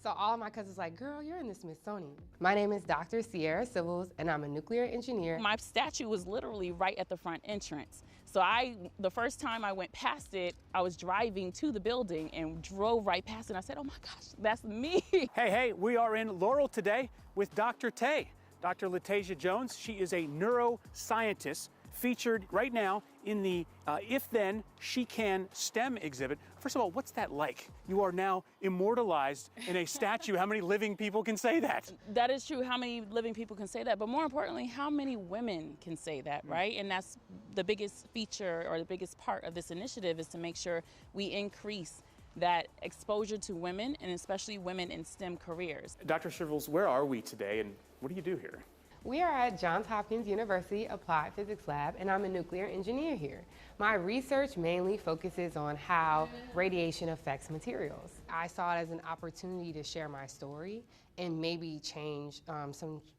So all of my cousins like, girl, you're in the Smithsonian. My name is Dr. Sierra Civils, and I'm a nuclear engineer. My statue was literally right at the front entrance. So the first time I went past it, I was driving to the building and drove right past it. And I said, oh my gosh, that's me. Hey, we are in Laurel today with Dr. Tay. Dr. Latasia Jones, she is a neuroscientist featured right now in the If Then, She Can STEM exhibit. First of all, what's that like? You are now immortalized in a statue. How many living people can say that? That is true. How many living people can say that? But more importantly, how many women can say that, right? And that's the biggest feature or the biggest part of this initiative, is to make sure we increase that exposure to women, and especially women in STEM careers. Dr. Civils, where are we today and what do you do here? We are at Johns Hopkins University Applied Physics Lab, and I'm a nuclear engineer here. My research mainly focuses on how radiation affects materials. I saw it as an opportunity to share my story and maybe change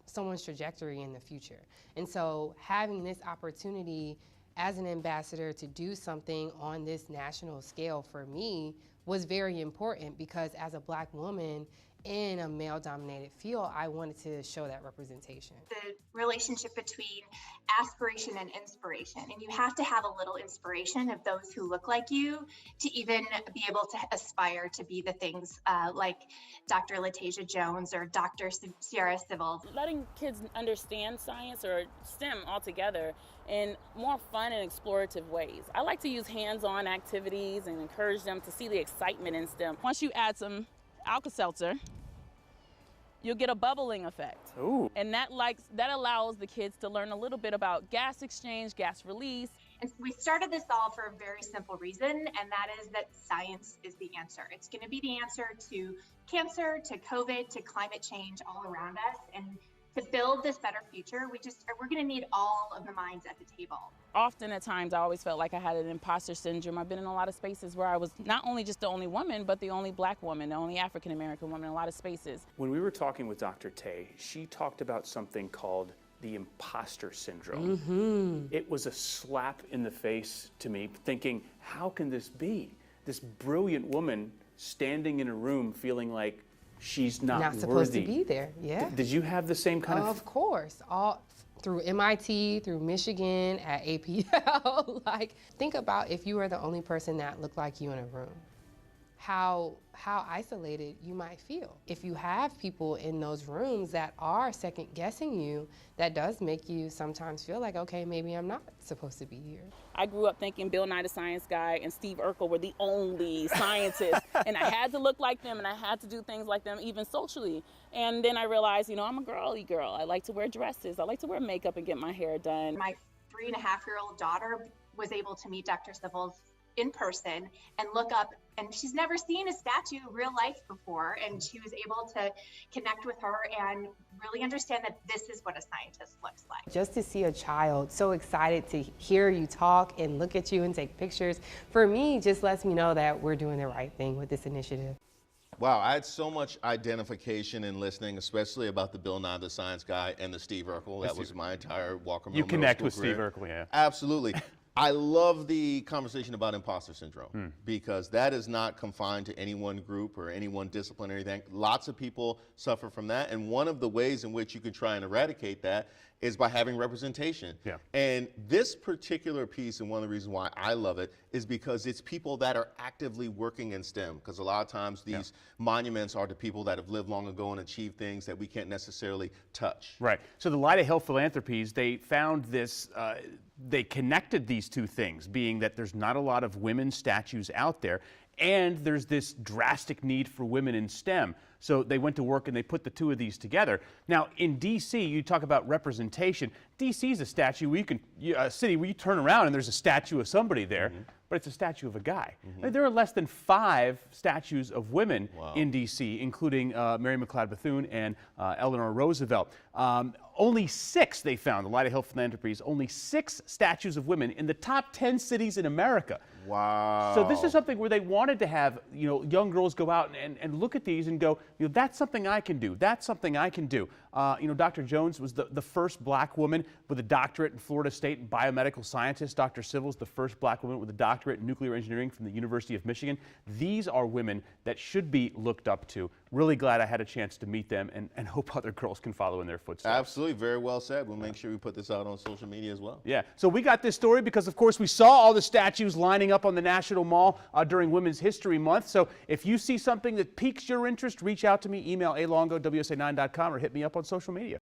someone's trajectory in the future. And so having this opportunity as an ambassador to do something on this national scale for me was very important, because as a Black woman in a male-dominated field, I wanted to show that representation. The relationship between aspiration and inspiration, and you have to have a little inspiration of those who look like you to even be able to aspire to be the things like Dr. Latasia Jones or Dr. Sierra Civils. Letting kids understand science or STEM altogether in more fun and explorative ways. I like to use hands-on activities and encourage them to see the excitement in STEM. Once you add some Alka-Seltzer, you'll get a bubbling effect. Ooh. And that allows the kids to learn a little bit about gas exchange, gas release. And we started this all for a very simple reason, and that is that science is the answer. It's going to be the answer to cancer, to COVID, to climate change all around us. And to build this better future, we're going to need all of the minds at the table. Often at times, I always felt like I had an imposter syndrome. I've been in a lot of spaces where I was not only just the only woman, but the only Black woman, the only African-American woman in a lot of spaces. When we were talking with Dr. Tay, she talked about something called the imposter syndrome. Mm-hmm. It was a slap in the face to me, thinking, how can this be? This brilliant woman standing in a room feeling like she's not supposed worthy. to be there. Yeah. Did you have the same kind of? Of course, all through MIT, through Michigan, at APL. Like, think about if you were the only person that looked like you in a room, how isolated you might feel. If you have people in those rooms that are second guessing you, that does make you sometimes feel like, okay, maybe I'm not supposed to be here. I grew up thinking Bill Nye the Science Guy and Steve Urkel were the only scientists, and I had to look like them and I had to do things like them, even socially. And then I realized, I'm a girly girl. I like to wear dresses. I like to wear makeup and get my hair done. My 3.5-year-old daughter was able to meet Dr. Civils in person and look up, and she's never seen a statue real life before, and she was able to connect with her and really understand that this is what a scientist looks like. Just to see a child so excited to hear you talk and look at you and take pictures, for me, just lets me know that we're doing the right thing with this initiative. Wow, I had so much identification in listening, especially about the Bill Nye the Science Guy and the Steve Urkel. That was my entire Walker Middle You connect Middle School with career. Steve Urkel, yeah. Absolutely. I love the conversation about imposter syndrome because that is not confined to any one group or any one discipline or anything. Lots of people suffer from that, and one of the ways in which you can try and eradicate that is by having representation. Yeah. And this particular piece, and one of the reasons why I love it, is because it's people that are actively working in STEM, because a lot of times these monuments are to people that have lived long ago and achieved things that we can't necessarily touch. Right. So the Light of Hill Philanthropies, they found this, they connected these two things, being that there's not a lot of women statues out there, and there's this drastic need for women in STEM. So they went to work and they put the two of these together. Now, in D.C., you talk about representation. D.C. is a statue where a city where you turn around and there's a statue of somebody there, but it's a statue of a guy. There are less than 5 statues of women in D.C., including Mary McLeod Bethune and Eleanor Roosevelt. Only 6, they found, the Light of Hill Philanthropies, only 6 statues of women in the top 10 cities in America. Wow. So this is something where they wanted to have, young girls go out and look at these and go, that's something I can do. That's something I can do. Dr. Jones was the first Black woman with a doctorate in Florida State in biomedical scientist. Dr. Civils, the first Black woman with a doctorate in nuclear engineering from the University of Michigan. These are women that should be looked up to really glad I had a chance to meet them and hope other girls can follow in their footsteps. Absolutely, very well said. We'll make sure we put this out on social media as well. Yeah, so we got this story because, of course, we saw all the statues lining up on the National Mall during Women's History Month. So if you see something that piques your interest, reach out to me, email alongo@wsa9.com, or hit me up on social media.